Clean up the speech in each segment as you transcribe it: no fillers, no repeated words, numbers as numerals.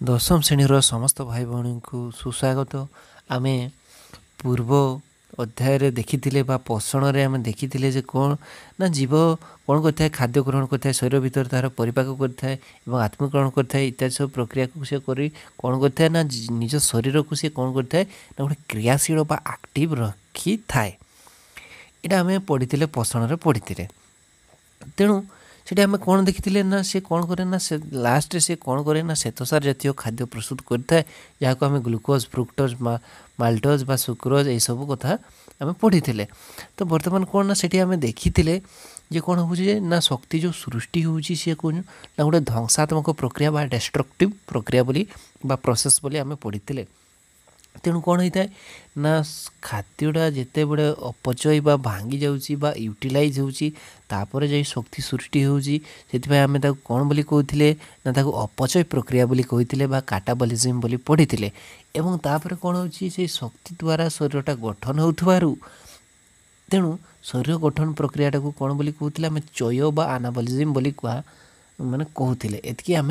दशम श्रेणीर समस्त भाई भौणी को सुस्वागत। आम पूर्व अध्याय देखी पोषण में देखी कौन ना जीव कौन करता है, खाद्य ग्रहण करता है, शरीर भीतर तार परिपाक करता है और आत्मग्रहण करता है। इत्यादि सब प्रक्रिया को सी कौन करता है ना निज शरीर को सी कौन करता है ना गोटे क्रियाशील बा एक्टिव रखी थाए। यहाँ आम पढ़ी पोषण पढ़ी तेणु से आम कौन देखी ना सी कौन करे ना से लास्ट से कौन करे ना श्वेतसार जातीय खाद्य प्रस्तुत करता है, जहाँ को आम ग्लूकोज, फ्रुक्टोज, माल्टोज बा सुक्रोज यह सब कथा आम पढ़ी। तो बर्तमान कौन ना से आम देखी जे कौन हो ना शक्ति जो सृष्टि होची सी कौन ना गोटे ध्वंसात्मक प्रक्रिया बा डिस्ट्रक्टिव प्रक्रिया बोली बा प्रोसेस बोली आम पढ़ी। तेणु कौन होता है ना खाद्यटा जिते बड़े अपचय बा भांगी जाऊँगी बा यूटिलाइज होची तापर जाई शक्ति सृष्टि होची। से आम कौन बोली कहते ना ताको अपचय प्रक्रिया बोली कहते बा काटाबॉलिज्म बोली पढ़ी। एवं तापर कौन होची से शक्ति द्वारा शरीरटा गठन होथुवारु तेणु शरीर गठन प्रक्रियाटा को कौन बोली कहते आम चय बा एनाबॉलिज्म बोली कह माने कहते। एतकी आम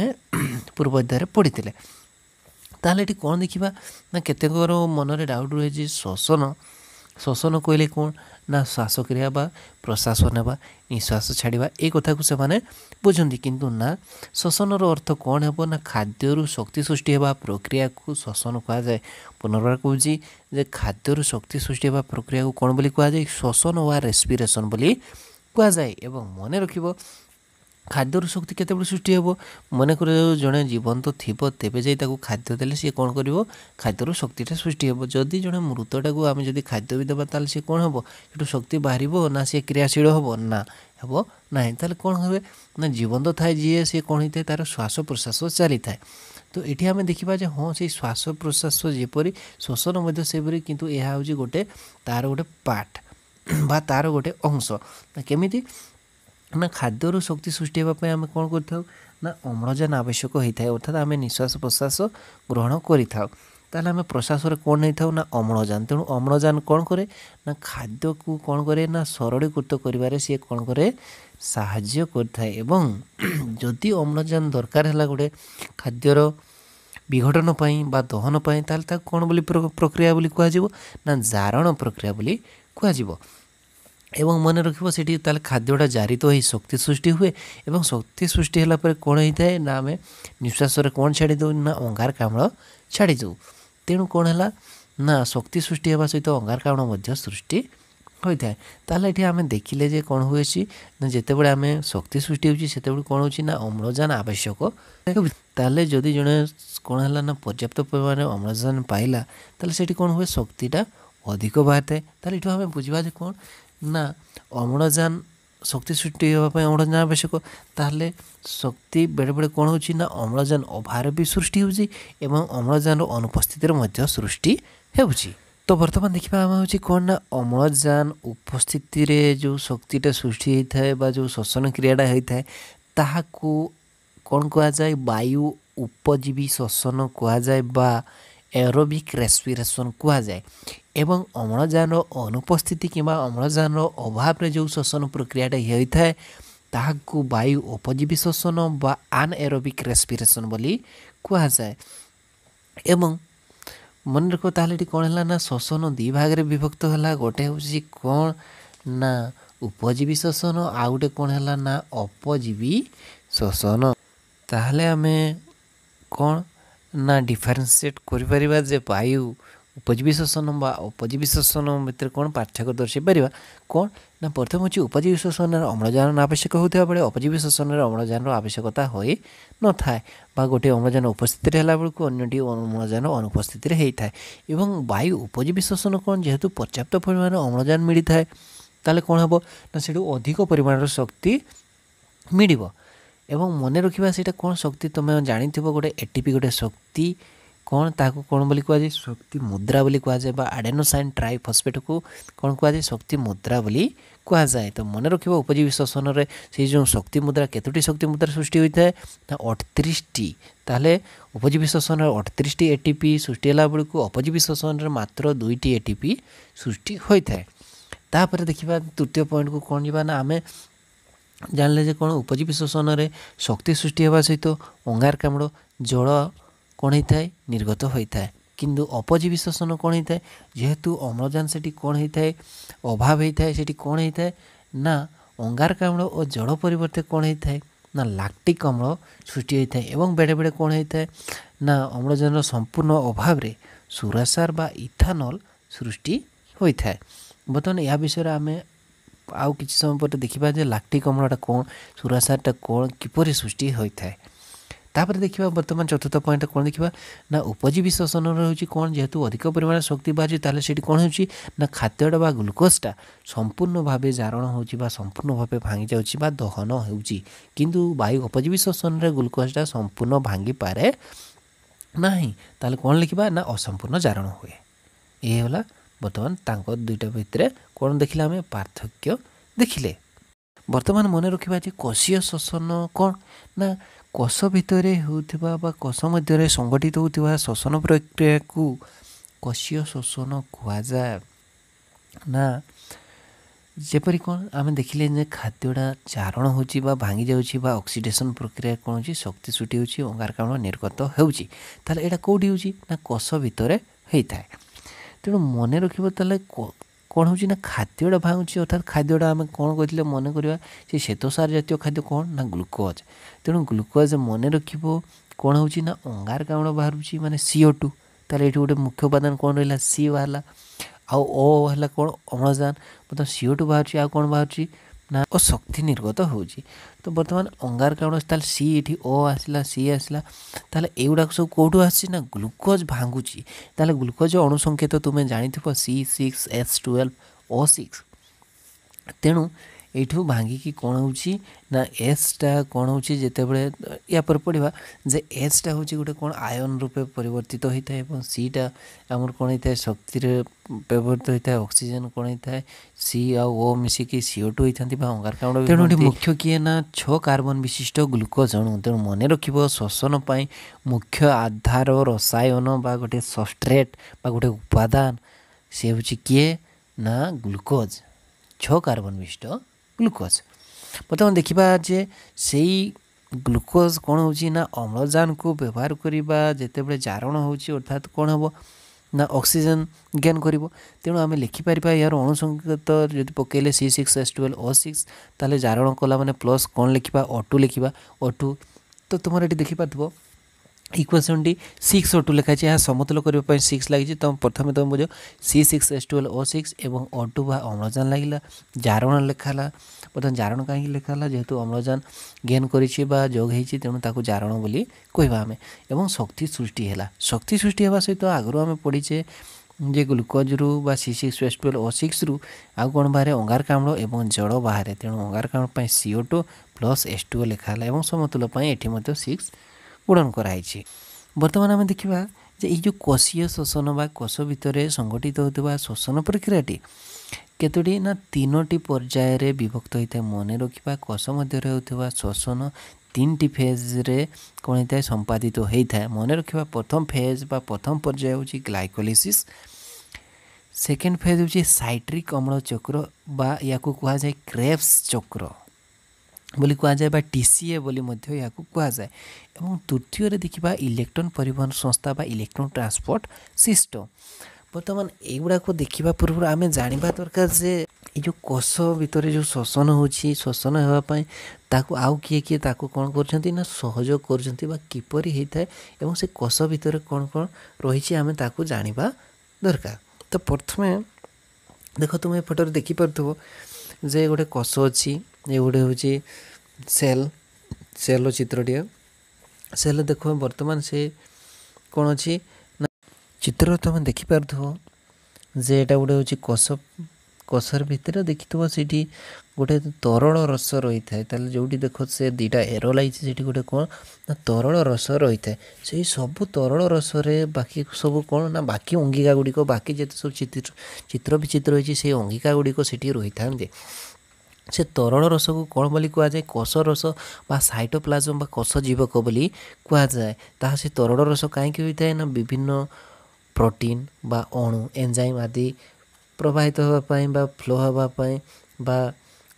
पूर्व अध्याय पढ़ी। ताहले ये कौन देखा ना केतेकर मनरे डाउट रहे जे श्वसन श्वसन कहले कौन ना श्वासक्रिया बा प्रश्वास नेबा निश्वास छाड़ा ये कथा को से बुझती, किंतु ना श्वसनर अर्थ कौन है ना खाद्यरू शक्ति सृष्टि होगा प्रक्रिया को श्वसन कहुए। पुनर्बार कहूँ खाद्यरू शक्ति सृष्टि होगा प्रक्रिया को कौन बोली कहुए श्वसन वा रेस्पिरेशन बोली कहुए। एवं मन रखिब खाद्यर शक्ति केते सृष्टि हे मन कर जड़े जीवंत थी तेज जा खाद्य देले सी कौन कर खाद्यर शक्तिटा सृष्टि हे। जदि जड़े मृतटा को आम जब खाद्य भी देवा ताल सी कौन हम जो शक्ति बाहर ना सी क्रियाशील हम ना हे ना ताल कौन हुए ना जीवंत थाए जी सी कौन होता है तार श्वास प्रश्वास चली थाए। तो ये आम देखा हाँ से श्वास प्रश्वास जपरी श्वसन सेपरी किंतु यह हूँ गोटे तार गोटे पार्ट बा तार गोटे अंश केमिति ना खाद्यर शक्ति सृष्टि होगापी आम कौन कर ना अम्लजान आवश्यक होता है, अर्थात आम निश्वास प्रश्वास ग्रहण करें आम प्रश्वास कौन नहीं था ना अम्लजान। तेणु अम्लजान कौन करे ना खाद्य को कौन करे ना सरलीकृत कर सी कौन करे साहाय्य करए। जदि अम्लजान दरकार है गोटे खाद्यर विघटन बा दहन ताल कौन बोली प्रक्रिया बोली कह ना जारण प्रक्रिया बोली कह। एवं मन रखिब सेठी ताल खाद्यटा जारित हो शक्ति सृष्टि हुए एवं शक्ति सृष्टि होला पर कौन होता है ना आम निश्वास कौन छाड़ी दो ना अंगारकाम्ल छाड़ी दो। तेणु कौन है ना शक्ति सृष्टि होगा सहित अंगारकाम्ल सृष्टि होता है। ताहले ये आम देखिले जे कौन हुए ना जिते बड़े आम शक्ति सृष्टि होची सेते बड़े कौन होची ना अम्लजान आवश्यक। ताहले जदि जड़े कौन है ना पर्याप्त परिमाण अम्लजान पाइला ताहले सेठी कौन हुए शक्तिटा अधिक बाहर थाए। ताहले ये आम बुझा जे कौन ना अम्लजान शक्ति सृष्टि होगापी अम्लजान आवश्यक। ताहले शक्ति बेले बेले कौन हो ना अम्लजान अभाव भी सृष्टि होची एवं अम्लजान अनुपस्थित सृष्टि होची। तो बर्तमान देखा आम हूँ कौन ना अम्लजान उपस्थित जो शक्तिटा सृष्टि होता है बा जो श्वसन क्रियाटा होता है ताहाकू कौन कहुए वायु उपजीवी श्वसन कहुए बा एरोबिक रेस्पिरेशन कहुए। एवं अम्लजान अनुपस्थिति कि अम्लजान अभाव जो श्वसन प्रक्रियाटा होता है ताहाकू वायु उपजीवी श्वसन बा अनएरोबिक रेस्पिरेशन बोली कहुए। एवं मन रख ताहले कौन है ना श्वसन दी भाग में विभक्त है, गोटे हूँ कौन ना उपजीवी श्वसन आ गए कौन है ना अपजीवी श्वसन। ताहले आम कौन ना डिफरेन्सीएट करिपरिबा जे वायु उपजीवी श्वसन बा अपजीवी श्वसन भितर कौन पार्थक्य दर्शाई पार कौन ना प्रथम हूँ उपजीवी श्वसन अम्लजान आवश्यक होता बेले अपजीवी श्वसन अम्लजान आवश्यकता हो न थाए बा गोटे अम्लजान उपस्थित है बेलू अन्यटी अम्लजान अनुपस्थित होता है। एवं वायु उपजीवी श्वसन कौन जेहेतु पर्याप्त परिमाण अम्लजान मिलता है ताले कौन हम ना से अधिक परिमाण शक्ति मिल। एवं मन रखा से कौन शक्ति तुम जानी गोटे एटीपी गोटे शक्ति कौन ताको कौन बोली कहुए शक्ति मुद्रा बोली कहुए बा एडेनोसाइन ट्राइफॉस्फेट को कौन कहुए शक्ति मुद्रा बोली कहुए। तो मन रखिबा उपजीवी श्वसन से जो शक्ति मुद्रा केतोटी शक्ति मुद्रा सृष्टि होता है ना 38टी। ताहले उपजीवी श्वसन 38टी एटीपी सृष्टि होला बेलू अपजीवी श्वसन मात्र 2टी एटीपी सृष्टि होता है। तापर देखिबा तृतीय पॉइंट को कौन जीवा ना आमे जानले जे कौन उपजीवी श्वसन शक्ति सृष्टि होगा सहित अंगारकाम्ल जल କ'ଣ ହେଇଥାଏ ନିର୍ଗତ ହୋଇଥାଏ। କିନ୍ତୁ ଅପଜୀବୀ ଶ୍ୱସନ କ'ଣ ହେଇଥାଏ ଯେହେତୁ ଅମ୍ଳଜାନ ସେଠି କ'ଣ ହେଇଥାଏ ଅଭାବ ହେଇଥାଏ ସେଠି କ'ଣ ହେଇଥାଏ ନା ଅଙ୍ଗାରକାମ୍ଳ ଓ ଜଳ ପରିବର୍ତ୍ତେ କ'ଣ ହେଇଥାଏ ନା ଲାକ୍ଟିକ୍ ଅମ୍ଳ ସୃଷ୍ଟି ହୋଇଥାଏ ଏବଂ ବେଳେବେଳେ କ'ଣ ହେଇଥାଏ ନା ଅମ୍ଳଜାନର ସମ୍ପୂର୍ଣ୍ଣ ଅଭାବରେ ସୁରାସାର ବା ଇଥାନଲ ସୃଷ୍ଟି ହୋଇଥାଏ। ବର୍ତ୍ତମାନ ଏହା ବିଷୟରେ ଆମେ ଆଉ କିଛି ସମୟ ପରେ ଦେଖିବା ଯେ ଲାକ୍ଟିକ୍ ଅମ୍ଳଟା କ'ଣ ସୁରାସାରଟା କ'ଣ କିପରି ସୃଷ୍ଟି ହୋଇଥାଏ। ତାପରେ ଦେଖିବା ବର୍ତ୍ତମାନ ଚତୁର୍ଥ ପଏଣ୍ଟ କ'ଣ ଦେଖିବା ନା ଉପଜୀବୀ ଶ୍ୱସନର ହେଉଛି କ'ଣ ଯେହେତୁ ଅଧିକ ପରିମାଣରେ ଶକ୍ତି ବାହାରୁଛି ତାହେଲେ ସେଠି କ'ଣ ହେଉଛି ନା ଖାଦ୍ୟଟା ବା ଗ୍ଲୁକୋଜଟା ସମ୍ପୂର୍ଣ୍ଣ ଭାବେ ଜାରଣ ହେଉଛି ବା ସମ୍ପୂର୍ଣ୍ଣ ଭାବେ ଭାଙ୍ଗି ଯାଉଛି ବା ଦହନ ହେଉଛି। କିନ୍ତୁ ବାୟୁ ଉପଜୀବୀ ଶ୍ୱସନରେ ଗ୍ଲୁକୋଜଟା ସମ୍ପୂର୍ଣ୍ଣ ଭାଙ୍ଗିପାରେ ନାହିଁ। ତାହେଲେ କ'ଣ ଲେଖିବା ନା ଅସମ୍ପୂର୍ଣ୍ଣ ଜାରଣ ହୁଏ। ଏ ହେଲା ବର୍ତ୍ତମାନ ତାଙ୍କ ଦୁଇଟା ଭିତରେ କ'ଣ ଦେଖିଲେ ଆମେ ପାର୍ଥକ୍ୟ ଦେଖିଲେ। ବର୍ତ୍ତମାନ ମନେ ରଖିବା ଯେ କୋଷୀୟ ଶ୍ୱସନ କ'ଣ ନା କୋଷ ଭିତରେ ହେଉଥିବା ବା କୋଷ ମଧ୍ୟରେ ସଂଗଠିତ ହେଉଥିବା ଶ୍ୱସନ ପ୍ରକ୍ରିୟାକୁ କୋଷୀୟ ଶ୍ୱସନ କୁହାଯାଏ। ନା ଯେପରି କ'ଣ ଆମେ ଦେଖିଲେ ଯେ ଖାଦ୍ୟଟା ଜାରଣ ହେଉଛି ବା ଭାଙ୍ଗି ଯାଉଛି ବା ଅକ୍ସିଡେସନ୍ ପ୍ରକ୍ରିୟା କ'ଣ ହେଉଛି ଶକ୍ତି ସୃଷ୍ଟି ହେଉଛି ଅଙ୍ଗାରକାମ୍ଳ ନିର୍ଗତ ହେଉଛି। ତାହେଲେ ଏଇଟା କେଉଁଠି ହେଉଛି ନା କୋଷ ଭିତରେ ହେଇଥାଏ। ତେଣୁ ମନେ ରଖିବ ତାହେଲେ କ'ଣ ହେଉଛି ନା ଖାଦ୍ୟଟା ଭାଙ୍ଗୁଛି ଅର୍ଥାତ୍ ଖାଦ୍ୟଟା ଆମେ କ'ଣ କହିଥିଲେ ମନେ କରିବା ସେ ଶ୍ୱେତସାର ଜାତୀୟ ଖାଦ୍ୟ କ'ଣ ନା ଗ୍ଲୁକୋଜ୍। ତେଣୁ ଗ୍ଲୁକୋଜ୍ ମନେ ରଖିବ କ'ଣ ହେଉଛି ନା ଅଙ୍ଗାରକାମ୍ଳ ବାହାରୁଛି ମାନେ CO2। ତାହେଲେ ଏଇଠି ଗୋଟେ ମୁଖ୍ୟ ଉପାଦାନ କ'ଣ ରହିଲା ସି ବାହାରିଲା ଆଉ ଓ ହେଲା କ'ଣ ଅମ୍ଳଜାନ। ବର୍ତ୍ତମାନ CO2 ବାହାରୁଛି ଆଉ କ'ଣ ବାହାରୁଛି ନା ଓ ଶକ୍ତି ନିର୍ଗତ ହେଉଛି। ତ ବର୍ତ୍ତମାନ ଅଙ୍ଗାରକାମ୍ଳ ତାହେଲେ ସି ଏଠି ଓ ଆସିଲା ସି ଆସିଲା ତାହେଲେ ଏଗୁଡ଼ାକ ସବୁ କେଉଁଠୁ ଆସିଛି ନା ଗ୍ଲୁକୋଜ୍ ଭାଙ୍ଗୁଛି। ତାହେଲେ ଗ୍ଲୁକୋଜ୍ ଅଣୁ ସଂକେତ ତୁମେ ଜାଣିଥିବ C6H12O6। ତେଣୁ ଏଇଠୁ ଭାଙ୍ଗିକି କ'ଣ ହେଉଛି ନା ଏସ୍ଟା କ'ଣ ହେଉଛି ଯେତେବେଳେ ୟା ପରେ ପଢ଼ିବା ଯେ ଏଚ୍ଟା ହେଉଛି ଗୋଟେ କ'ଣ ଆୟନ ରୂପେ ପରିବର୍ତ୍ତିତ ହୋଇଥାଏ ଏବଂ ସିଟା ଆମର କ'ଣ ହେଇଥାଏ ଶକ୍ତିରେ ବ୍ୟବହୃତ ହୋଇଥାଏ। ଅକ୍ସିଜେନ୍ କ'ଣ ହେଇଥାଏ ସି ଆଉ ଓ ମିଶିକି CO2 ହେଇଥାନ୍ତି ବା ଅଙ୍ଗାରକାମ୍ଳ। ତେଣୁ ଏଠି ମୁଖ୍ୟ କିଏ ନା 6 କାର୍ବନ ବିଶିଷ୍ଟ ଗ୍ଲୁକୋଜ୍ ଅଣୁ। ତେଣୁ ମନେ ରଖିବ ଶ୍ୱସନ ପାଇଁ ମୁଖ୍ୟ ଆଧାର ରସାୟନ ବା ଗୋଟେ ସବଷ୍ଟ୍ରେଟ୍ ବା ଗୋଟେ ଉପାଦାନ ସେ ହେଉଛି କିଏ ନା ଗ୍ଲୁକୋଜ୍ 6 କାର୍ବନ ବିଶିଷ୍ଟ ଗ୍ଲୁକୋଜ୍। ବର୍ତ୍ତମାନ ଦେଖିବା ଯେ ସେଇ ଗ୍ଲୁକୋଜ୍ କ'ଣ ହେଉଛି ନା ଅମ୍ଳଜାନକୁ ବ୍ୟବହାର କରିବା ଯେତେବେଳେ ଜାରଣ ହେଉଛି ଅର୍ଥାତ୍ କ'ଣ ହେବ ନା ଅକ୍ସିଜେନ୍ ଗେନ୍ କରିବ। ତେଣୁ ଆମେ ଲେଖିପାରିବା ଏହାର ଅଣୁ ସଂକେତ ଯଦି ପକାଇଲେ C6H12O6 ତାହେଲେ ଜାରଣ କଲା ମାନେ ପ୍ଲସ୍ କ'ଣ ଲେଖିବା O2 ଲେଖିବା O2। ତ ତୁମର ଏଠି ଦେଖିପାରୁଥିବ ଇକ୍ୱେସନ୍ଟି 6O2 ଲେଖାଯାଇଛି ଏହା ସମତୁଲ କରିବା ପାଇଁ 6 ଲାଗିଛି। ତ ପ୍ରଥମେ ତୁମେ ବୁଝ C6H12O6 ଏବଂ O2 ବା ଅମ୍ଳଜାନ ଲାଗିଲା ଜାରଣ ଲେଖା ହେଲା। ବର୍ତ୍ତମାନ ଜାରଣ କାହିଁକି ଲେଖା ହେଲା ଯେହେତୁ ଅମ୍ଳଜାନ ଗେନ୍ କରିଛି ବା ଯୋଗ ହେଇଛି ତେଣୁ ତାକୁ ଜାରଣ ବୋଲି କହିବା ଆମେ। ଏବଂ ଶକ୍ତି ସୃଷ୍ଟି ହେଲା। ଶକ୍ତି ସୃଷ୍ଟି ହେବା ସହିତ ଆଗରୁ ଆମେ ପଢ଼ିଛେ ଯେ ଗ୍ଲୁକୋଜ୍ରୁ ବା C6H12O6ରୁ ଆଉ କ'ଣ ବାହାରେ ଅଙ୍ଗାରକାମ୍ଳ ଏବଂ ଜଳ ବାହାରେ। ତେଣୁ ଅଙ୍ଗାରକାମ୍ଳ ପାଇଁ CO2 ପ୍ଲସ୍ H2O ଲେଖା ହେଲା ଏବଂ ସମତୁଲ ପାଇଁ ଏଠି ମଧ୍ୟ 6 ଗୁଣନ କରାଯାଇଛି। ବର୍ତ୍ତମାନ ଆମେ ଦେଖିବା ଯେ ଏଇ ଯେଉଁ କୋଷୀୟ ଶ୍ୱସନ ବା କୋଷ ଭିତରେ ସଂଗଠିତ ହେଉଥିବା ଶ୍ୱସନ ପ୍ରକ୍ରିୟାଟି କେତୋଟି ନା 3ଟି ପର୍ଯ୍ୟାୟରେ ବିଭକ୍ତ ହୋଇଥାଏ। ମନେ ରଖିବା କୋଷ ମଧ୍ୟରେ ହେଉଥିବା ଶ୍ୱସନ 3ଟି ଫେଜ୍ରେ କ'ଣ ହେଇଥାଏ ସମ୍ପାଦିତ ହୋଇଥାଏ। ମନେ ରଖିବା ପ୍ରଥମ ଫେଜ୍ ବା ପ୍ରଥମ ପର୍ଯ୍ୟାୟ ହେଉଛି ଗ୍ଲାଇକୋଲିସିସ୍। ସେକେଣ୍ଡ ଫେଜ୍ ହେଉଛି ସାଇଟ୍ରିକ୍ ଅମ୍ଳ ଚକ୍ର ବା ୟାକୁ କୁହାଯାଏ କ୍ରେବ୍ସ ଚକ୍ର ବୋଲି କୁହାଯାଏ ବା TCA ବୋଲି ମଧ୍ୟ ଏହାକୁ କୁହାଯାଏ। ଏବଂ ତୃତୀୟରେ ଦେଖିବା ଇଲେକ୍ଟ୍ରନ୍ ପରିବହନ ସଂସ୍ଥା ବା ଇଲେକ୍ଟ୍ରନ୍ ଟ୍ରାନ୍ସପୋର୍ଟ ସିଷ୍ଟମ୍। ବର୍ତ୍ତମାନ ଏଗୁଡ଼ାକୁ ଦେଖିବା ପୂର୍ବରୁ ଆମେ ଜାଣିବା ଦରକାର ଯେ ଏ ଯେଉଁ କୋଷ ଭିତରେ ଯେଉଁ ଶ୍ୱସନ ହେଉଛି ଶ୍ୱସନ ହେବା ପାଇଁ ତାକୁ ଆଉ କିଏ କିଏ ତାକୁ କ'ଣ କରୁଛନ୍ତି ନା ସହଯୋଗ କରୁଛନ୍ତି ବା କିପରି ହେଇଥାଏ ଏବଂ ସେ କୋଷ ଭିତରେ କ'ଣ କ'ଣ ରହିଛି ଆମେ ତାକୁ ଜାଣିବା ଦରକାର। ତ ପ୍ରଥମେ ଦେଖ ତୁମେ ଏ ଫଟୋରେ ଦେଖିପାରୁଥିବ ଯେ ଗୋଟେ କୋଷ ଅଛି ଏ ଗୋଟେ ହେଉଛି ସେଲ୍ର ଚିତ୍ରଟିଏ। ସେଲ୍ ଦେଖ ବର୍ତ୍ତମାନ ସେ କ'ଣ ଅଛି ନା ଚିତ୍ରରେ ତୁମେ ଦେଖିପାରୁଥିବ ଯେ ଏଇଟା ଗୋଟେ ହେଉଛି କୋଷର ଭିତରେ ଦେଖିଥିବ ସେଇଠି ଗୋଟେ ତରଳ ରସ ରହିଥାଏ। ତାହେଲେ ଯେଉଁଠି ଦେଖ ସେ ଦୁଇଟା ଏରୋ ଲାଗିଛି ସେଠି ଗୋଟେ କ'ଣ ନା ତରଳ ରସ ରହିଥାଏ। ସେଇ ସବୁ ତରଳ ରସରେ ବାକି ସବୁ କ'ଣ ନା ବାକି ଅଙ୍ଗିକା ଗୁଡ଼ିକ ବାକି ଯେତେ ସବୁ ଚିତ୍ର ବିଚିତ୍ର ହୋଇଛି ସେଇ ଅଙ୍ଗିକା ଗୁଡ଼ିକ ସେଠି ରହିଥାନ୍ତି। ସେ ତରଳ ରସକୁ କ'ଣ ବୋଲି କୁହାଯାଏ କୋଷ ରସ ବା ସାଇଟୋପ୍ଲାଜମ ବା କୋଷ ଜୀବକ ବୋଲି କୁହାଯାଏ। ତାହା ସେ ତରଳ ରସ କାହିଁକି ହୋଇଥାଏ ନା ବିଭିନ୍ନ ପ୍ରୋଟିନ୍ ବା ଅଣୁ ଏନ୍ଜାଇମ୍ ଆଦି ପ୍ରବାହିତ ହେବା ପାଇଁ ବା ଫ୍ଲୋ ହେବା ପାଇଁ ବା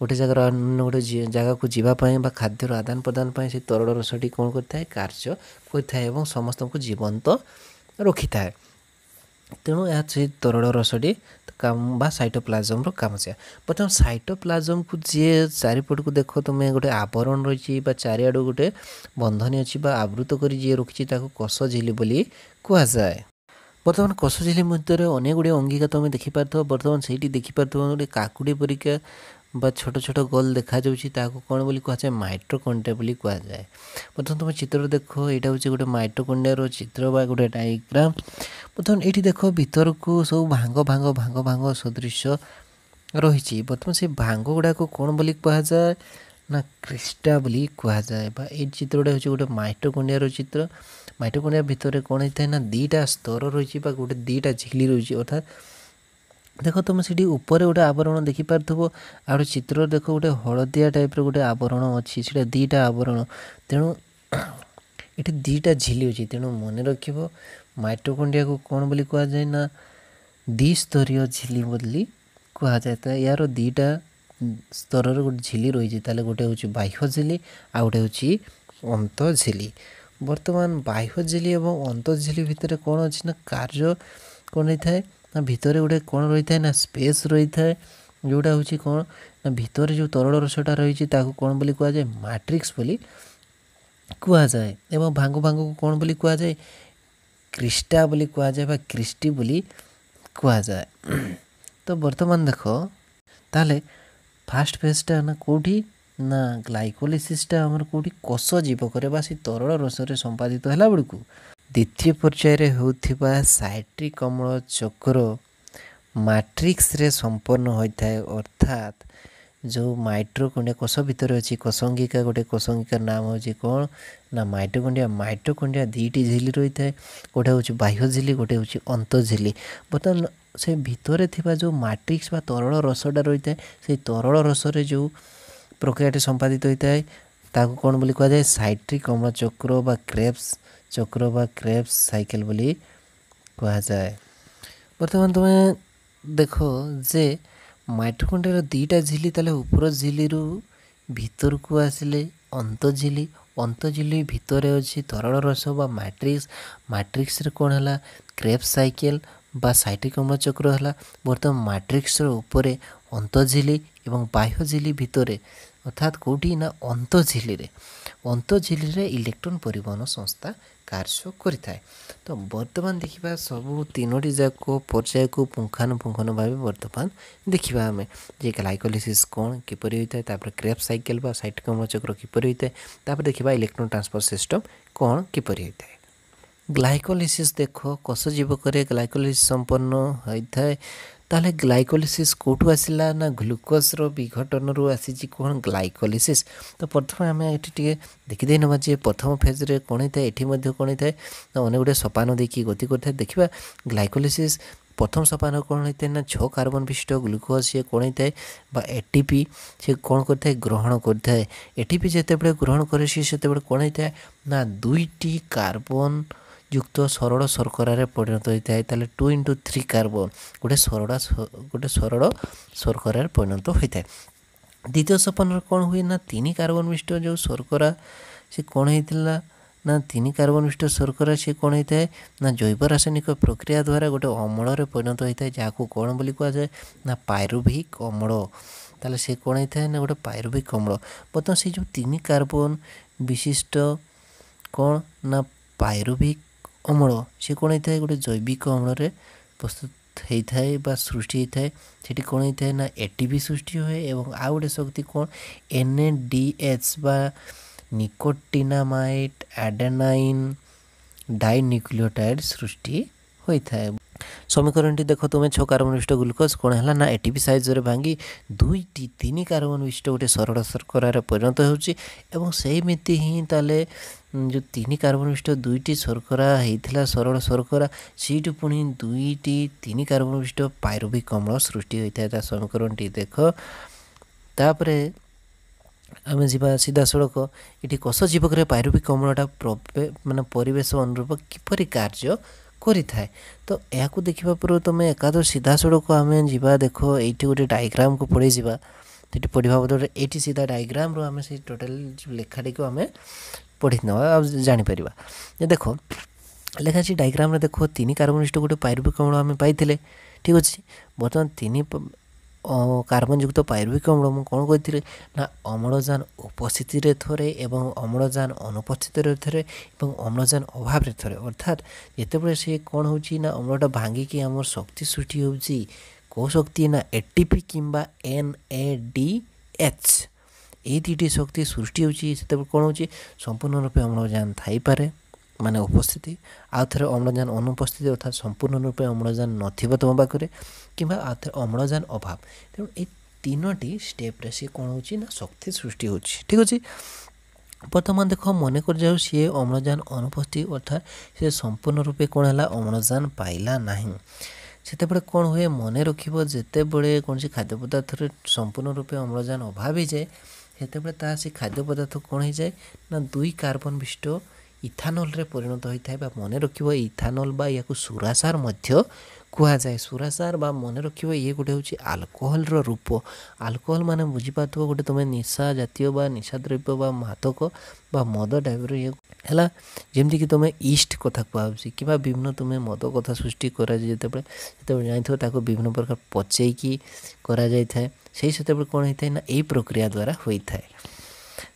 गोटे जगार अन्य गोटे जगह को जीवाई खाद्यर आदान प्रदान से तरल रसटी कौन करता है कार्य कर समस्त को जीवंत रखी था। तेणु यह से तरल रसटी काम बा साइटोप्लाज्म काम से बर्तमान साइटोप्लाज्म को जी चारिपट को देख तुम्हें गोटे आवरण रही चारिआड़ गोटे बंधनी अच्छी आवृत कर जी रखी कोष झिली बोली कहुए। बर्तमान कोष झिली मध्य अनेक गुड़े अंगिका तुम देखिपार बर्तमान से देखिपार गोटे काकुड़ी परिका बा छोट छोट गोल देखा कौन बोली कहुए माइटोकॉन्ड्रिया बोली कहुए। बर्तमान तुम चित्र देख यहाँ हूँ गोटे माइटोकॉन्ड्रिया चित्र बा गोटे डायग्राम। बर्तमान ये देख भीतर को सब भांग भांग भांग भांग सदृश रही। बर्तमान से भांग गुड़ाक कौन बोली कहुए ना क्रिस्टा बोली कहुए। ये चित्रटा हूँ गोटे माइटोकॉन्ड्रिया चित्र। माइटोकॉन्ड्रिया भितर कौन होता है ना दीटा स्तर रही गोटे दीटा झिली रही अर्थात देख तुम से ऊपर गोटे आवरण देखिपार आ चित्र देख गोटे हलदिया टाइप गोटे आवरण अच्छी से दीटा आवरण तेणु ये दीटा झिली अच्छी तेणु मन रख माइटोकॉन्ड्रिया को कौन बोली कहुए ना द्विस्तरीय झिली बोली कहुए। तो यार दीटा स्तर गोटे झिली रही गोटे हूँ बाह्य झिली आ गोटे हूँ अंत झिली। बर्तमान बाह्य झिली और अंत झिली भितर कौन अच्छी ना कार्य कौन होता है ना भितर गोटे कौन रही है ना स्पेस रही है जोटा हूँ कौन ना भितर जो तरल रसटा रही कौन बोली कहुए मैट्रिक्स बोली कहुए। एवं भांग भांग को कौन बोली कहुए क्रिस्टा बोली कहुए क्रिस्टी बोली कहुए। तो बर्तमान देख ताले फास्ट फेजटा ना कौटी ना ग्लाइकोलिसिसटा आमर कौटी कोष जीवक से तरल रसरे संपादित है बेलू द्वितीय पर्यायर होता साइट्रिक अम्ल चक्र मैट्रिक्स रे संपन्न होता है। अर्थात जो माइटोकॉन्ड्रिया कोष भितर अच्छी कोषंगिका गोटे कोषंगिकार नाम हूँ कौन ना माइटोकॉन्ड्रिया। माइटोकॉन्ड्रिया दुईटी झिली रही है गोटे हूँ बाह्य झिली गोटे हूँ अंत झिली। बर्तमान से भितर थिबा जो मैट्रिक्स बा तरल रसटा रही है से तरल रसरे जो प्रक्रिया संपादित होता है ताको कौन बोली कहुए साइट्रिक अम्ल चक्र बा क्रेब्स चक्र बा क्रेब्स साइकेल बोली कहुए। बर्तमान तुम्हें देख जे माइटोकॉन्ड्रिया दीटा झिली ताले ऊपर झिली भीतर को आसिले अंत झिली भितर अच्छी तरल रस बा मैट्रिक्स मैट्रिक्स रे कौन है क्रेब्स साइकेल बा साइट्रिक अम्ल चक्र है। बर्तमान मैट्रिक्स ऊपर अंत झिली एवं बाह्य झिली भितर अर्थात कौटी ना अंत झिली रे इलेक्ट्रॉन परिवहन संस्था कार्य करिथाए। तो वर्तमान देखिबा सब तीनोटी जाक पर्याय को पुंखानुपुंखन भाव वर्तमान देखिबा हमें जे ग्लाइकोलिसिस कौन किपरि होता है तापर क्रेब्स साइकेल बा साइट्रिक अम्ल चक्र किपरि होता है तापर देखिबा इलेक्ट्रॉन ट्रांसफर सिस्टम कौन किपरि होता है। ग्लाइकोलिसिस देख कोष जीवक ग्लाइकोलिसिस संपन्न होता है ताले ग्लाइकोलिसिस कौटू आसला ना ग्लूकोज विघटन रू आसी कौन ग्लाइकोलिसिस। तो प्रथम आम ये देखीदे ना जे प्रथम फेज रे कौन होता है ये कौन होता है ना अनेक गुटे सोपान देखिए गति करता है। देखा ग्लाइकोलिसिस प्रथम सोपान कौन होता है ना 6 कार्बन विशिष्ट ग्लूकोज सी कौन होता है बा एटीपी से कौन करता है ग्रहण करता है। एटीपी जिते ग्रहण करे से कौन होता है ना 2टी कार्बन युक्त सरल शर्करार परिणत होता है। ताले 2 into 3 कार्बन गोटे सरल शर्करार परिणत होता है। द्वितीय सोपान कौन हुए ना 3 कार्बन विशिष्ट जो शर्करा से कौन होता ना 3 कार्बन विशिष्ट शर्करा से कौन होता है ना जैव रासायनिक प्रक्रिया द्वारा गोटे अम्ल परिणत होता है जहाँ कौन बोली कहुए ना पायरुभिक अम्ल। ताले से कौन होता है ना गोटे पायरुभिक अम्ल। बर्तमान से जो 3 कार्बन विशिष्ट कौन ना पायरुभिक अम्ल से कौन होता है गोटे जैविक अम्ल प्रस्तुत होता है सृष्टि होता है। सेठी कौन होता है ना एटीपी सृष्टि हुए एवं आ गोटे शक्ति कौन NADH बा निकोटिनामाइड एडेनाइन डाइन्यूक्लियोटाइड सृष्टि होता है। समीकरण देख तुम्हें 6 कार्बन विशिष्ट ग्लूकोज कौन है ना एटीपी साइज रे भांगी 2-3 कार्बन विशिष्ट गोटे सरल शर्करार परिणत हो सेमती ही ताले जो 3 कार्बन विशिष्ट 2टी शर्करा होता सरल शर्करा सीट पुणी 2-3 कार्बन विशिष्ट पायरुभिक अम्ल सृष्टि होता है। समीकरण देख तापर आम जा सीधा सड़क ये कोष जीवक पायरुभिक अम्लटा माने परिवेश अनुरूप किपर कार्य करिथाए। तो यह देखा पूर्व तुम एकादश सीधा सड़क आम जा देख ये गोटे डायग्राम को पढ़े जा ସେଠି ପଢ଼ିବା ବଦଳରେ ଏଇଠି ସିଧା ଡାଇଗ୍ରାମରୁ ଆମେ ସେଇ ଟୋଟାଲ ଲେଖାଟିକୁ ଆମେ ପଢ଼ି ନେବା ଆଉ ଜାଣିପାରିବା। ଯେ ଦେଖ ଲେଖା ଅଛି ଡାଇଗ୍ରାମରେ ଦେଖ 3 କାର୍ବନିଷ୍ଟ ଗୋଟେ ପାଇରୁବିକ ଅମ୍ଳ ଆମେ ପାଇଥିଲେ। ଠିକ୍ ଅଛି, ବର୍ତ୍ତମାନ 3 କାର୍ବନ ଯୁକ୍ତ ପାଇରୁବିକ ଅମ୍ଳ ମୁଁ କ'ଣ କହିଥିଲି ନା ଅମ୍ଳଜାନ ଉପସ୍ଥିତିରେ ଥରେ ଏବଂ ଅମ୍ଳଜାନ ଅନୁପସ୍ଥିତିରେ ଥରେ ଏବଂ ଅମ୍ଳଜାନ ଅଭାବରେ ଥରେ। ଅର୍ଥାତ୍ ଯେତେବେଳେ ସେ କ'ଣ ହେଉଛି ନା ଅମ୍ଳଟା ଭାଙ୍ଗିକି ଆମର ଶକ୍ତି ସୃଷ୍ଟି ହେଉଛି, କେଉଁ ଶକ୍ତି ନା ATP କିମ୍ବା NADH, ଏଇ ଦୁଇଟି ଶକ୍ତି ସୃଷ୍ଟି ହେଉଛି। ସେତେବେଳେ କ'ଣ ହେଉଛି ସମ୍ପୂର୍ଣ୍ଣ ରୂପେ ଅମ୍ଳଜାନ ଥାଇପାରେ ମାନେ ଉପସ୍ଥିତି, ଆଉ ଥରେ ଅମ୍ଳଜାନ ଅନୁପସ୍ଥିତି ଅର୍ଥାତ୍ ସମ୍ପୂର୍ଣ୍ଣ ରୂପେ ଅମ୍ଳଜାନ ନଥିବ ତୁମ ପାଖରେ, କିମ୍ବା ଆଉ ଥରେ ଅମ୍ଳଜାନ ଅଭାବ। ତେଣୁ ଏଇ 3ଟି ଷ୍ଟେପ୍ରେ ସିଏ କ'ଣ ହେଉଛି ନା ଶକ୍ତି ସୃଷ୍ଟି ହେଉଛି। ଠିକ୍ ଅଛି, ବର୍ତ୍ତମାନ ଦେଖ ମନେ କରିଯାଉ ସିଏ ଅମ୍ଳଜାନ ଅନୁପସ୍ଥିତି ଅର୍ଥାତ୍ ସେ ସମ୍ପୂର୍ଣ୍ଣ ରୂପେ କ'ଣ ହେଲା ଅମ୍ଳଜାନ ପାଇଲା ନାହିଁ। ସେତେବେଳେ କ'ଣ ହୁଏ ମନେ ରଖିବ, ଯେତେବେଳେ କୌଣସି ଖାଦ୍ୟ ପଦାର୍ଥରେ ସମ୍ପୂର୍ଣ୍ଣ ରୂପେ ଅମ୍ଳଜାନ ଅଭାବ ହେଇଯାଏ ସେତେବେଳେ ତାହା ସେ ଖାଦ୍ୟ ପଦାର୍ଥ କ'ଣ ହେଇଯାଏ ନା 2 କାର୍ବନ ବିଶିଷ୍ଟ ଇଥାନଲରେ ପରିଣତ ହୋଇଥାଏ। ବା ମନେ ରଖିବ ଇଥାନଲ ବା ୟାକୁ ସୁରାସାର ମଧ୍ୟ କୁହାଯାଏ। ସୁରାସାର ବା ମନେ ରଖିବ ଇଏ ଗୋଟେ ହେଉଛି ଆଲକୋହଲର ରୂପ। ଆଲକୋହଲ ମାନେ ବୁଝିପାରୁଥିବ ଗୋଟେ ତୁମେ ନିଶା ଜାତୀୟ ବା ନିଶା ଦ୍ରବ୍ୟ ବା ମାଦକ ବା ମଦ ଟାଇପ୍ର ଇଏ ହେଲା। ଯେମିତିକି ତୁମେ ଇଷ୍ଟ କଥା କୁହାହେଉଛି କିମ୍ବା ବିଭିନ୍ନ ତୁମେ ମଦ କଥା ସୃଷ୍ଟି କରାଯାଏ ଯେତେବେଳେ ଜାଣିଥିବ ତାକୁ ବିଭିନ୍ନ ପ୍ରକାର ପଚେଇକି କରାଯାଇଥାଏ। ସେତେବେଳେ କ'ଣ ହେଇଥାଏ ନା ଏଇ ପ୍ରକ୍ରିୟା ଦ୍ୱାରା ହୋଇଥାଏ।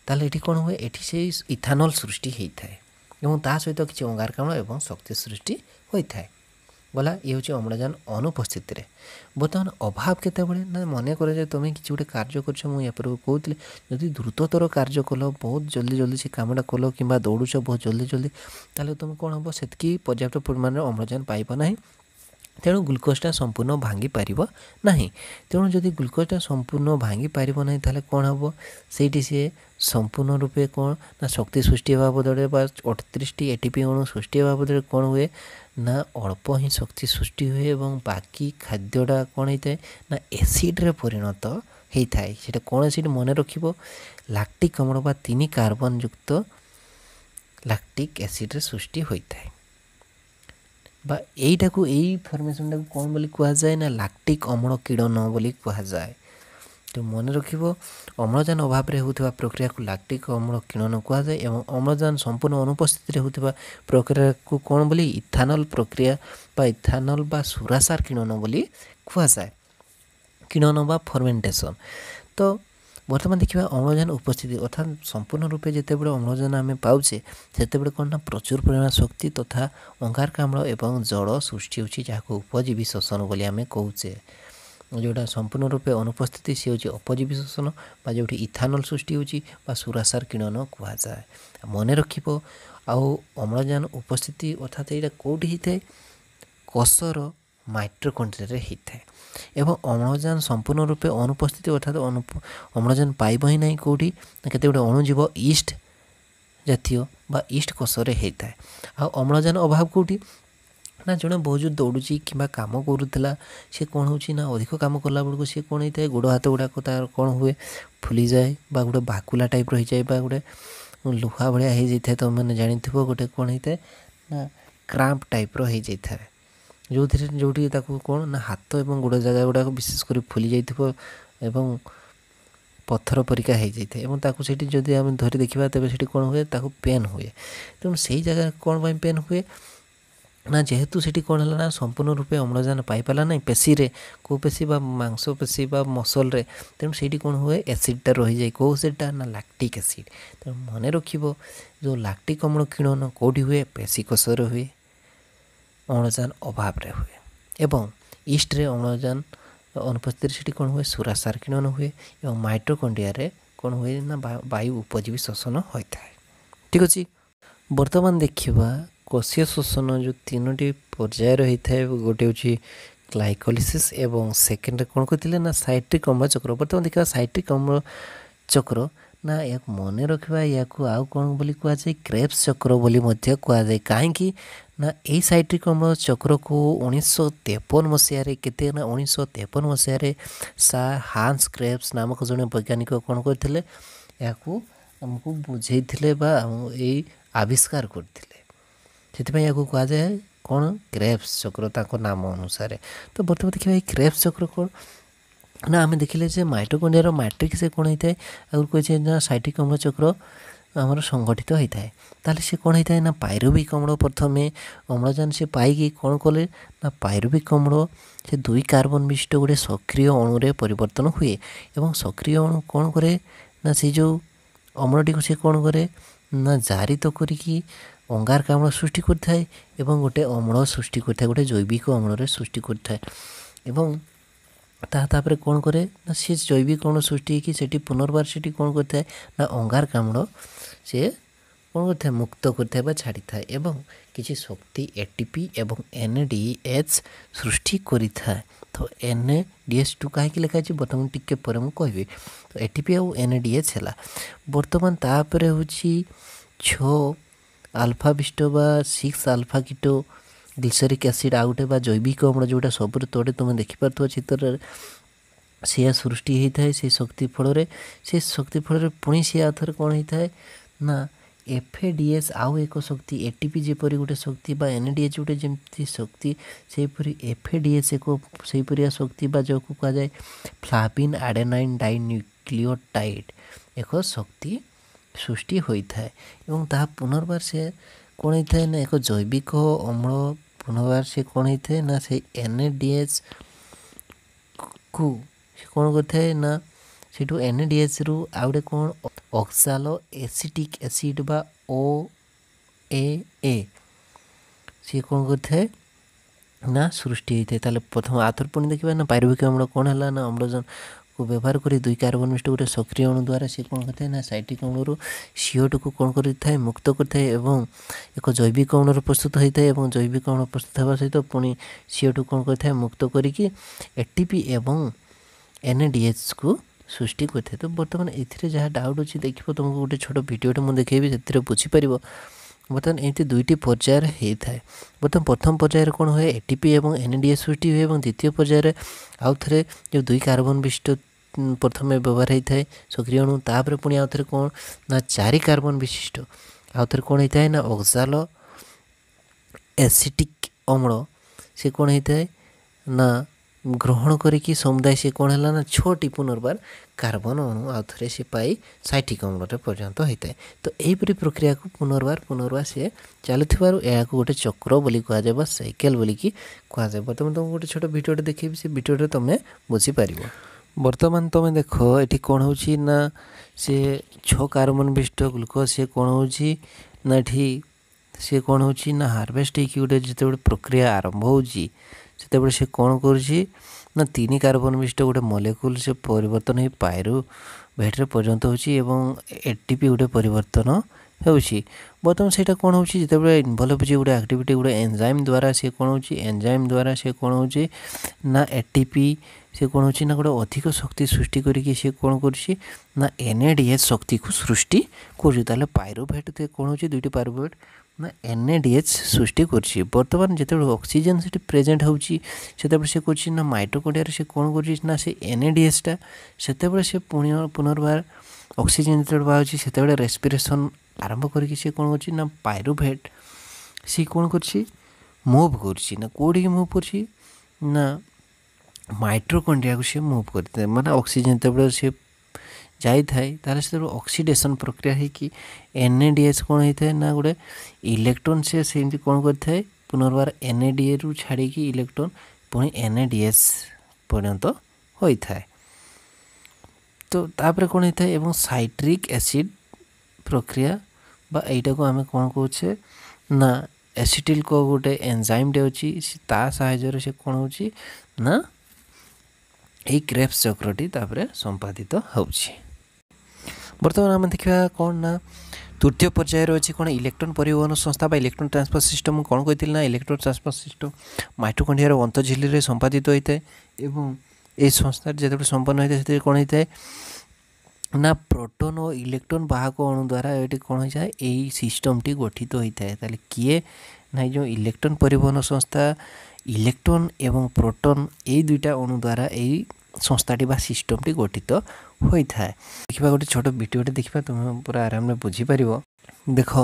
ତାହେଲେ ଏଠି କ'ଣ ହୁଏ, ଏଠି ସେଇ ଇଥାନଲ ସୃଷ୍ଟି ହେଇଥାଏ ଏବଂ ତା ସହିତ କିଛି ଅଙ୍ଗାରକାମ୍ଳ ଏବଂ ଶକ୍ତି ସୃଷ୍ଟି ହୋଇଥାଏ। ଗଲା, ଇଏ ହେଉଛି ଅମ୍ଳଜାନ ଅନୁପସ୍ଥିତିରେ। ବର୍ତ୍ତମାନ ଅଭାବ କେତେବେଳେ ନା ମନେ କର ଯେ ତୁମେ କିଛି ଗୋଟେ କାର୍ଯ୍ୟ କରୁଛ, ମୁଁ ୟା ପୂର୍ବରୁ କହୁଥିଲି ଯଦି ଦ୍ରୁତତର କାର୍ଯ୍ୟ କଲ, ବହୁତ ଜଲ୍ଦି ସେ କାମଟା କଲ କିମ୍ବା ଦୌଡ଼ୁଛ ବହୁତ ଜଲ୍ଦି, ତାହେଲେ ତୁମେ କ'ଣ ହେବ ସେତିକି ପର୍ଯ୍ୟାପ୍ତ ପରିମାଣରେ ଅମ୍ଳଜାନ ପାଇବ ନାହିଁ। ତେଣୁ ଗ୍ଲୁକୋଜଟା ସମ୍ପୂର୍ଣ୍ଣ ଭାଙ୍ଗି ପାରିବ ନାହିଁ। ତେଣୁ ଯଦି ଗ୍ଲୁକୋଜଟା ସମ୍ପୂର୍ଣ୍ଣ ଭାଙ୍ଗି ପାରିବ ନାହିଁ ତାହେଲେ କ'ଣ ହେବ, ସେଇଠି ସିଏ ସମ୍ପୂର୍ଣ୍ଣ ରୂପେ କ'ଣ ନା ଶକ୍ତି ସୃଷ୍ଟି ହେବା ବଦଳରେ ବା 38ଟି ATP ଅଣୁ ସୃଷ୍ଟି ହେବା ବଦଳରେ କ'ଣ ହୁଏ ନା ଅଳ୍ପ ହିଁ ଶକ୍ତି ସୃଷ୍ଟି ହୁଏ ଏବଂ ବାକି ଖାଦ୍ୟଟା କ'ଣ ହେଇଥାଏ ନା ଏସିଡ଼ରେ ପରିଣତ ହେଇଥାଏ। ସେଇଟା କ'ଣ ଏସିଡ଼ ମନେ ରଖିବ, ଲାକ୍ଟିକ୍ ଅମ୍ଳ ବା 3 କାର୍ବନ ଯୁକ୍ତ ଲାକ୍ଟିକ୍ ଏସିଡ଼ରେ ସୃଷ୍ଟି ହୋଇଥାଏ। ବା ଏଇଟାକୁ ଏଇ ଫର୍ମେସନଟାକୁ କ'ଣ ବୋଲି କୁହାଯାଏ ନା ଲାକ୍ଟିକ୍ ଅମ୍ଳ କିରଣ ବୋଲି କୁହାଯାଏ। ତ ମନେ ରଖିବ ଅମ୍ଳଜାନ ଅଭାବରେ ହେଉଥିବା ପ୍ରକ୍ରିୟାକୁ ଲାକ୍ଟିକ୍ ଅମ୍ଳ କିରଣ କୁହାଯାଏ ଏବଂ ଅମ୍ଳଜାନ ସମ୍ପୂର୍ଣ୍ଣ ଅନୁପସ୍ଥିତିରେ ହେଉଥିବା ପ୍ରକ୍ରିୟାକୁ କ'ଣ ବୋଲି ଇଥାନଲ ପ୍ରକ୍ରିୟା ବା ଇଥାନଲ ବା ସୁରାସାର କିରଣ ବୋଲି କୁହାଯାଏ। କିରଣ ବା ଫର୍ମେଣ୍ଟେସନ୍। ତ ବର୍ତ୍ତମାନ ଦେଖିବା ଅମ୍ଳଜାନ ଉପସ୍ଥିତି ଅର୍ଥାତ୍ ସମ୍ପୂର୍ଣ୍ଣ ରୂପେ ଯେତେବେଳେ ଅମ୍ଳଜାନ ଆମେ ପାଉଛେ ସେତେବେଳେ କ'ଣ ନା ପ୍ରଚୁର ପରିମାଣ ଶକ୍ତି ତଥା ଅଙ୍ଗାରକାମ୍ଳ ଏବଂ ଜଳ ସୃଷ୍ଟି ହେଉଛି, ଯାହାକୁ ଉପଜୀବୀ ଶୋଷଣ ବୋଲି ଆମେ କହୁଛେ। ଯେଉଁଟା ସମ୍ପୂର୍ଣ୍ଣ ରୂପେ ଅନୁପସ୍ଥିତି ସେ ହେଉଛି ଅପଜୀବୀ ଶୋଷଣ ବା ଯେଉଁଠି ଇଥାନଲ ସୃଷ୍ଟି ହେଉଛି ବା ସୁରାସାର କିରଣ କୁହାଯାଏ। ମନେ ରଖିବ ଆଉ ଅମ୍ଳଜାନ ଉପସ୍ଥିତି ଅର୍ଥାତ୍ ଏଇଟା କେଉଁଠି ହେଇଥାଏ, କୋଷର ମାଇଟୋକଣ୍ଡ୍ରିଆରେ ହେଇଥାଏ ଏବଂ ଅମ୍ଳଜାନ ସମ୍ପୂର୍ଣ୍ଣ ରୂପେ ଅନୁପସ୍ଥିତି ଅର୍ଥାତ୍ ଅମ୍ଳଜାନ ପାଇବ ହିଁ ନାହିଁ କେଉଁଠି ନା କେତେ ଗୁଡ଼ିଏ ଅଣୁଜୀବ ଇଷ୍ଟ ଜାତୀୟ ବା ଇଷ୍ଟ କୋଷରେ ହେଇଥାଏ। ଆଉ ଅମ୍ଳଜାନ ଅଭାବ କେଉଁଠି ନା ଜଣେ ବହୁତ ଜୋର ଦୌଡ଼ୁଛି କିମ୍ବା କାମ କରୁଥିଲା, ସେ କ'ଣ ହେଉଛି ନା ଅଧିକ କାମ କଲା ବେଳକୁ ସେ କ'ଣ ହେଇଥାଏ ଗୋଡ଼ ହାତ ଗୁଡ଼ାକ ତାର କ'ଣ ହୁଏ ଫୁଲିଯାଏ ବା ଗୋଟେ ବାକୁଲା ଟାଇପ୍ର ହେଇଯାଏ ବା ଗୋଟେ ଲୁହା ଭଳିଆ ହେଇଯାଇଥାଏ। ତୁମେମାନେ ଜାଣିଥିବ ଗୋଟେ କ'ଣ ହେଇଥାଏ ନା କ୍ରାମ୍ପ ଟାଇପ୍ର ହେଇଯାଇଥାଏ, ଯେଉଁଠି ତାକୁ କ'ଣ ନା ହାତ ଏବଂ ଗୋଡ଼ ଜାଗା ଗୁଡ଼ାକ ବିଶେଷ କରି ଫୁଲି ଯାଇଥିବ ଏବଂ ପଥର ପରିକା ହେଇଯାଇଥାଏ ଏବଂ ତାକୁ ସେଇଠି ଯଦି ଆମେ ଧରି ଦେଖିବା ତେବେ ସେଠି କ'ଣ ହୁଏ ତାକୁ ପେନ୍ ହୁଏ। ତେଣୁ ସେଇ ଜାଗା କ'ଣ ପାଇଁ ପେନ୍ ହୁଏ ନା ଯେହେତୁ ସେଠି କ'ଣ ହେଲା ନା ସମ୍ପୂର୍ଣ୍ଣ ରୂପେ ଅମ୍ଳଜାନ ପାଇପାରିଲା ନାହିଁ ପେଶୀରେ, କେଉଁ ପେଶୀ ବା ମାଂସ ପେଶୀ ବା ମସଲରେ, ତେଣୁ ସେଇଠି କ'ଣ ହୁଏ ଏସିଡ଼ଟା ରହିଯାଏ। କେଉଁ ଏସିଡ଼ଟା ନା ଲାକ୍ଟିକ୍ ଏସିଡ଼। ତେଣୁ ମନେ ରଖିବ ଯେଉଁ ଲାକ୍ଟିକ୍ ଅମ୍ଳ କିରଣ କେଉଁଠି ହୁଏ ପେଶୀ କୋଷରେ ହୁଏ, ଅମ୍ଳଜାନ ଅଭାବରେ ହୁଏ ଏବଂ ଇଷ୍ଟରେ ଅମ୍ଳଜାନ ଅନୁପସ୍ଥିତିରେ ସେଠି କ'ଣ ହୁଏ ସୁରାସାର କିରଣ ହୁଏ ଏବଂ ମାଇଟୋକଣ୍ଡ୍ରିଆରେ କ'ଣ ହୁଏ ନା ବାୟୁ ଉପଜୀବୀ ଶୋଷଣ ହୋଇଥାଏ। ଠିକ୍ ଅଛି, ବର୍ତ୍ତମାନ ଦେଖିବା କୋଷୀୟ ଶୋଷଣ ଯେଉଁ 3ଟି ପର୍ଯ୍ୟାୟରେ ହୋଇଥାଏ। ଗୋଟେ ହେଉଛି ଗ୍ଲାଇକୋଲିସିସ୍ ଏବଂ ସେକେଣ୍ଡରେ କ'ଣ କହିଥିଲେ ନା ସାଇଟ୍ରିକ୍ ଅମ୍ଳ ଚକ୍ର। ବର୍ତ୍ତମାନ ଦେଖିବା ସାଇଟ୍ରିକ୍ ଅମ୍ଳ ଚକ୍ର ନା ୟାକୁ ମନେ ରଖିବା, ୟାକୁ ଆଉ କ'ଣ ବୋଲି କୁହାଯାଏ କ୍ରେବ୍ସ ଚକ୍ର ବୋଲି ମଧ୍ୟ କୁହାଯାଏ। କାହିଁକି ନା ଏଇ ସାଇଟ୍ରିକ୍ ଅମ୍ଳ ଚକ୍ରକୁ 1953 ମସିହାରେ କେତେ ନା 1953 ମସିହାରେ ସାର୍ ହାନ୍ସ କ୍ରେବ୍ସ ନାମକ ଜଣେ ବୈଜ୍ଞାନିକ କ'ଣ କରିଥିଲେ, ଏହାକୁ ଆମକୁ ବୁଝେଇଥିଲେ ବା ଏଇ ଆବିଷ୍କାର କରିଥିଲେ। ସେଥିପାଇଁ ୟାକୁ କୁହାଯାଏ କ'ଣ କ୍ରେବ୍ସ ଚକ୍ର ତାଙ୍କ ନାମ ଅନୁସାରେ। ତ ବର୍ତ୍ତମାନ ଦେଖିବା ଏଇ କ୍ରେବ୍ସ ଚକ୍ର କ'ଣ ना आम देखिले जे माइटोकॉन्ड्रिया मैट्रिक्स कौन होता है आगुरी कही ना साइटिक अम्ल चक्र आमर संगठित होता है ताले से कौन होता है ना पायरुविक अम्ल प्रथम अम्लजान से पाई कौन कले ना पायरुविक अम्ल से 2 कार्बन विशिष्ट गोटे सक्रिय अणुरे परिवर्तन हुए एवं सक्रिय अणु कौन करे ना से जो अम्लटी को से कौन करे ना जारित करिकी अंगारकाम्ल सृष्टि करता है एवं गोटे अम्ल सृष्टि करता है गोटे जैविक अम्ल सृष्टि करता है एवं तापर कौन करे ना सी जैविक अणु सृष्टि कि सेठी पुनर्बार सेठी कौन करता है ना अंगारकाम्ल से कौन करता है मुक्त करता है छाड़ी था एवं किसी शक्ति एटीपी एवं एनएडीएच सृष्टि करिथा तो एनएडीएच2 कहीं लिखाई बर्तमान टिके पर मुझे कहबी तो एटीपी और एनएडीएच है बर्तमान तापर हूँ 6 अल्फा विशिष्ट बा 6 अल्फा कीटो ग्लिसरिक एसिड आउटे बा जैविक अम्ल जोटा सब तोड़े तुम देखिपार चित्र से सृष्टि होता है से शक्ति फल से शक्ति फल पुणी सी आउे कौन होता है ना एफएडीएस आउ एक शक्ति एटीपी जेपरी गोटे शक्ति बा एनएडीएच गोटे जमी शक्ति सेपरी एफएडीएस एक सेपरिया शक्ति बा जो को कहा जाए फ्लाविन एडेनाइन डाइन्यूक्लियोटाइड एक शक्ति सृष्टि होता है एवं ता पुनर्बार से कौन होता है ना एक जैविक अम्ल पुनर्बार से कौन होता है ना से एनएडीएच को कौन करता है ना सेठू एनएडीएच रु आउटे कौन ऑक्सालो एसिटिक एसिड बा OAA सी कौन करता है ना सृष्टि होता है ताले प्रथम आथर पुणी देखा ना पायरुविक अम्ल कौन है ना अम्लजान को व्यवहार कर 2 कार्बन विशिष्ट गोटे सक्रिय अणु द्वारा सी कौन करता है ना साइटिक अम्लू CO2 को कौन करता है मुक्त करता है एवं एक जैविक अम्ल प्रस्तुत होता है और जैविक अम्ल प्रस्तुत होगा सहित पुणी CO2 कौन करता है मुक्त करके एटीपी एवं एनएडीएच को सृष्टि करते तो बर्तमान ए जहाँ डाउट अच्छी देख तुमको गोटे छोट भिडियोटे मुझे देखेबी से बुझीपर बर्तमान एमती 2टी पर्यायर होता है बर्तमान प्रथम पर्यायर कौन हुए एटीपी और एनएडीएच सृष्टि हुए और द्वितीय पर्यायर आउ थे जो 2 कार्बन विशिष्ट प्रथम व्यवहार होता है सक्रिय अणु तापर पुणी आउ थे कौन ना 4 कार्बन विशिष्ट आउ थे कौन होता है ना ऑक्सालो एसिटिक अम्ल से कौन होता है ना ग्रहण करिकी समुदाय से कौन है ना 6टी पुनर्बार कार्बन अणु आउ थे से पाई साइटिक अम्ल पर्यंत होता है तो यहीपरी प्रक्रिया को पुनर्बार से चलुवर यह गोटे चक्र बोली कहुए साइकेल बोलिकी कहुए बर्तमान तुमको गोटे छोट भिडियोटे देखी से भिडियोटे तुम बुझीपार बर्तमान तुम देख ये कौन हो से 6 कार्बन विशिष्ट ग्लूकोज से कौन हो सी कौन हो हार्वेस्ट हो गोटे जो प्रक्रिया आरंभ होते से कौन कर ना 3 कार्बन विशिष्ट गोटे मॉलिक्यूल से परिवर्तन हो पायरुवेट पर्यंत हो एटीपी गोटे परिवर्तन होची बर्तमान से कौन हो जिते इनवल्व हो गोटे एक्टिविटी गोटे एंजाइम द्वारा से कौन हो एंजाइम द्वारा से कौन हो ना एटीपी से कौन हो ना गोटे अधिक शक्ति सृष्टि करके सी कौन कर ना एनएडीएच शक्ति को सृष्टि कर पायरुवेट कौन हो 2टी पायरुवेट ना एनएडीएच सृष्टि करछि बर्तमान जिते ऑक्सीजन से प्रेजेंट होछि सेते से करछि ना माइटोकॉन्ड्रिया से कौन करछि ना से एनएडीएच सेते से पुनर्बार ऑक्सीजन जो बाहर से रेस्पिरेशन आरंभ करके सी कौन करछि ना पायरुवेट सी कौन करछि मूव करछि ना कोडी मूव करछि ना माइटोकॉन्ड्रिया को सी मूव करते माने ऑक्सीजन तबले से जाई थाए ताले से ऑक्सीडेशन प्रक्रिया है कि एनएडीएच कौन होता है ना गोटे इलेक्ट्रॉन से सेमती कौन करता है पुनर्बार एनएडीए रु छाड़ी इलेक्ट्रॉन पुणी एनएडीएच पर्यंत होता है तो तापर कौन होता है एवं साइट्रिक एसिड प्रक्रिया बा एटा को आम कौन कहे ना एसिटिल को गोटे एंजाइमटे अच्छी ता साहाय्य से कौन हो ना यही क्रेब्स चक्रटी तापर संपादित होछि बर्तमान आम देखा कौन ना तृतीय पर्यायर अच्छी कौन इलेक्ट्रॉन परिवहन संस्था बा इलेक्ट्रॉन ट्रांसफर सिस्टम कौन कही ना इलेक्ट्रॉन ट्रांसफर सिस्टम माइटोकॉन्ड्रिया अंतझिल्ली संपादित होता है एवं ये संस्था जो संपन्न होता है कौन होता है ना प्रोटोन और इलेक्ट्रॉन वाहक अणु द्वारा ये कौन हो जाए यही सिस्टमटी गठित होता है ताले किए ना जो इलेक्ट्रॉन परिवहन संस्था इलेक्ट्रॉन एवं प्रोटोन यही 2टा अणु द्वारा यही संस्थाटी बा सिस्टमटी गठित होता है देखा गोटे छोट भिडियोटे देखा तुम पूरा आराम बुझीपार देख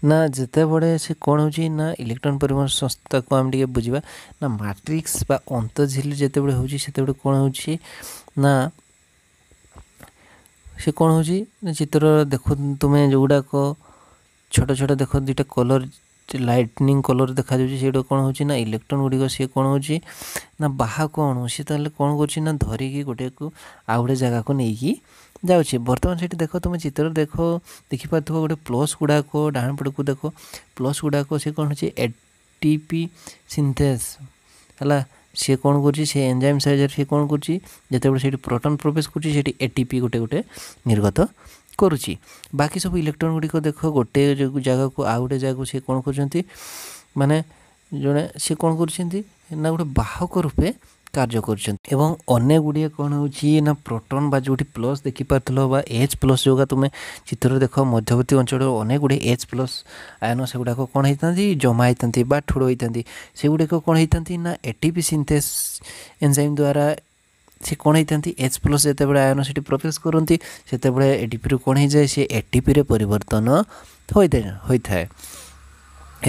ना ଯେତେବେଳେ ସେ କ'ଣ ହେଉଛି ନା ଇଲେକ୍ଟ୍ରନ୍ ପରିବହନ ସଂସ୍ଥାକୁ ଆମେ ଟିକେ ବୁଝିବା ନା ମାଟ୍ରିକ୍ସ ବା ଅନ୍ତଝିଲ୍ଲୀ ଯେତେବେଳେ ହେଉଛି ସେତେବେଳେ କ'ଣ ହେଉଛି ନା ସେ କ'ଣ ହେଉଛି ନା ଚିତ୍ର ଦେଖ ତୁମେ ଯେଉଁଗୁଡ଼ାକ ଛୋଟ ଛୋଟ ଦେଖ ଦୁଇଟା କଲର୍ ଲାଇଟନିଂ କଲର୍ ଦେଖାଯାଉଛି ସେଇଟା କ'ଣ ହେଉଛି ନା ଇଲେକ୍ଟ୍ରନ୍ ଗୁଡ଼ିକ ସିଏ କ'ଣ ହେଉଛି ନା ବାହାକୁ ଆଣୁ ସିଏ ତାହେଲେ କ'ଣ କରୁଛି ନା ଧରିକି ଗୋଟେକୁ ଆଉ ଗୋଟେ ଜାଗାକୁ ନେଇକି ଯାଉଛି। ବର୍ତ୍ତମାନ ସେଠି ଦେଖ ତୁମେ ଚିତ୍ର ଦେଖିପାରୁଥିବ ଗୋଟେ ପ୍ଲସ୍ ଗୁଡ଼ାକ ଡାହାଣ ପଟକୁ ଦେଖ ପ୍ଲସ୍ ଗୁଡ଼ାକ ସେ କ'ଣ ହେଉଛି ATP ସିନ୍ଥେସ୍ ହେଲା। ସିଏ କ'ଣ କରୁଛି ସେ ଏନ୍ଜାଇମ୍ ସାହାଯ୍ୟରେ ସିଏ କ'ଣ କରୁଛି ଯେତେବେଳେ ସେଇଠି ପ୍ରୋଟନ୍ ପ୍ରବେଶ କରୁଛି ସେଇଠି ATP ଗୋଟେ ନିର୍ଗତ କରୁଛି। ବାକି ସବୁ ଇଲେକ୍ଟ୍ରନ୍ ଗୁଡ଼ିକ ଦେଖ ଗୋଟେ ଜାଗାକୁ ଆଉ ଗୋଟେ ଜାଗାକୁ ସେ କ'ଣ କରୁଛନ୍ତି ମାନେ ଜଣେ ସେ କ'ଣ କରୁଛନ୍ତି ନା ଗୋଟେ ବାହକ ରୂପେ କାର୍ଯ୍ୟ କରୁଛନ୍ତି। ଏବଂ ଅନେକ ଗୁଡ଼ିଏ କ'ଣ ହେଉଛି ନା ପ୍ରୋଟନ୍ ବା ଯେଉଁଠି ପ୍ଲସ୍ ଦେଖିପାରୁଥିଲ ବା H ପ୍ଲସ୍ ଯୋଉଟା ତୁମେ ଚିତ୍ରରେ ଦେଖ ମଧ୍ୟବର୍ତ୍ତୀ ଅଞ୍ଚଳରେ ଅନେକ ଗୁଡ଼ିଏ H ପ୍ଲସ୍ ଆୟନ ସେଗୁଡ଼ାକ କ'ଣ ହେଇଥାନ୍ତି ଜମା ହେଇଥାନ୍ତି ବା ଠୁଳ ହେଇଥାନ୍ତି। ସେଗୁଡ଼ିକ କ'ଣ ହେଇଥାନ୍ତି ନା ATP ସିନ୍ଥେସ୍ ଏନ୍ଜାଇମ୍ ଦ୍ୱାରା ସେ କ'ଣ ହେଇଥାନ୍ତି H ପ୍ଲସ୍ ଯେତେବେଳେ ଆୟନ ସେଠି ପ୍ରବେଶ କରନ୍ତି ସେତେବେଳେ ATPରୁ କ'ଣ ହେଇଯାଏ ସେ ATPରେ ପରିବର୍ତ୍ତନ ହୋଇଥାଏ।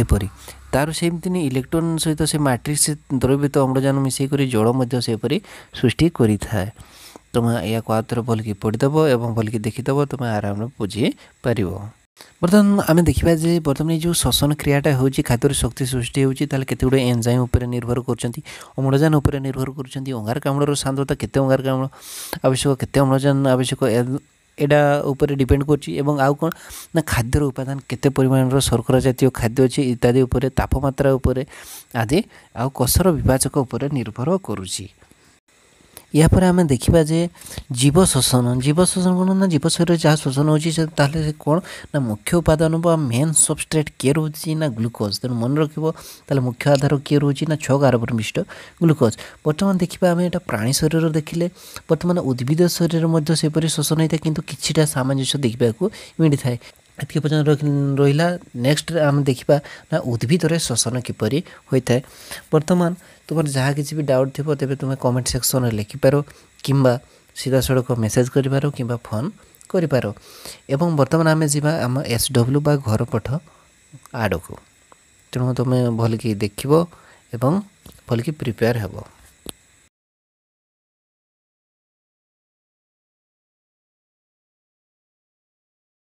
ଏପରି ତାର ସେମିତି ଇଲେକ୍ଟ୍ରନ୍ ସହିତ ସେ ମାଟ୍ରିକ୍ସ ଦ୍ରବୀଭୂତ ଅମ୍ଳଜାନ ମିଶାଇକରି ଜଳ ମଧ୍ୟ ସେପରି ସୃଷ୍ଟି କରିଥାଏ। ତୁମେ ଏହାକୁ ଆଉ ଥରେ ଭଲକି ପଢ଼ିଦେବ ଏବଂ ଭଲକି ଦେଖିଦେବ ତୁମେ ଆରାମରେ ବୁଝିପାରିବ। ବର୍ତ୍ତମାନ ଆମେ ଦେଖିବା ଯେ ବର୍ତ୍ତମାନ ଏଇ ଯେଉଁ ଶ୍ୱସନ କ୍ରିୟାଟା ହେଉଛି ଖାଦ୍ୟର ଶକ୍ତି ସୃଷ୍ଟି ହେଉଛି ତାହେଲେ କେତେ ଗୁଡ଼ିଏ ଏନ୍ଜାଇମ୍ ଉପରେ ନିର୍ଭର କରୁଛନ୍ତି ଅମ୍ଳଜାନ ଉପରେ ନିର୍ଭର କରୁଛନ୍ତି। ଅଙ୍ଗାରକାମ୍ଳର ସାନ୍ଦ୍ରତା କେତେ ଅଙ୍ଗାରକାମ୍ଳ ଆବଶ୍ୟକ କେତେ ଅମ୍ଳଜାନ ଆବଶ୍ୟକ ଏଇଟା ଉପରେ ଡିପେଣ୍ଡ କରୁଛି। ଏବଂ ଆଉ କ'ଣ ନା ଖାଦ୍ୟର ଉପାଦାନ କେତେ ପରିମାଣର ଶର୍କରା ଜାତୀୟ ଖାଦ୍ୟ ଅଛି ଇତ୍ୟାଦି ଉପରେ ତାପମାତ୍ରା ଉପରେ ଆଦି ଆଉ କୋଷର ବିଭାଜକ ଉପରେ ନିର୍ଭର କରୁଛି। ଏହାପରେ ଆମେ ଦେଖିବା ଯେ ଜୀବ ଶୋଷଣ କ'ଣ ନା ଜୀବ ଶରୀରରେ ଯାହା ଶୋଷଣ ହେଉଛି ତାହେଲେ ସେ କ'ଣ ନା ମୁଖ୍ୟ ଉପାଦାନ ବା ମେନ୍ ସବଷ୍ଟ୍ରେଟ୍ କିଏ ରହୁଛି ନା ଗ୍ଲୁକୋଜ୍। ତେଣୁ ମନେ ରଖିବ ତାହେଲେ ମୁଖ୍ୟ ଆଧାର କିଏ ରହୁଛି ନା 6 କାର୍ବନ ବିଶିଷ୍ଟ ଗ୍ଲୁକୋଜ୍। ବର୍ତ୍ତମାନ ଦେଖିବା ଆମେ ଏଇଟା ପ୍ରାଣୀ ଶରୀର ଦେଖିଲେ ବର୍ତ୍ତମାନ ଉଦ୍ଭିଦ ଶରୀରରେ ମଧ୍ୟ ସେପରି ଶୋଷଣ ହୋଇଥାଏ କିନ୍ତୁ କିଛିଟା ସାମଞ୍ଜସ୍ୟ ଦେଖିବାକୁ ମିଳିଥାଏ। ଏତିକି ପର୍ଯ୍ୟନ୍ତ ରହିଲା। ନେକ୍ସଟରେ ଆମେ ଦେଖିବା ନା ଉଦ୍ଭିଦରେ ଶୋଷଣ କିପରି ହୋଇଥାଏ। ବର୍ତ୍ତମାନ ତୁମର ଯାହା କିଛି ବି ଡାଉଟ୍ ଥିବ ତେବେ ତୁମେ କମେଣ୍ଟ ସେକ୍ସନରେ ଲେଖିପାର କିମ୍ବା ସିଧାସଳଖ ମେସେଜ୍ କରିପାର କିମ୍ବା ଫୋନ୍ କରିପାର। ଏବଂ ବର୍ତ୍ତମାନ ଆମେ ଯିବା ଆମ SW ବା ଘର ପାଠ ଆଡ଼କୁ। ତେଣୁ ତୁମେ ଭଲକି ଦେଖିବ ଏବଂ ଭଲକି ପ୍ରିପେୟାର ହେବ।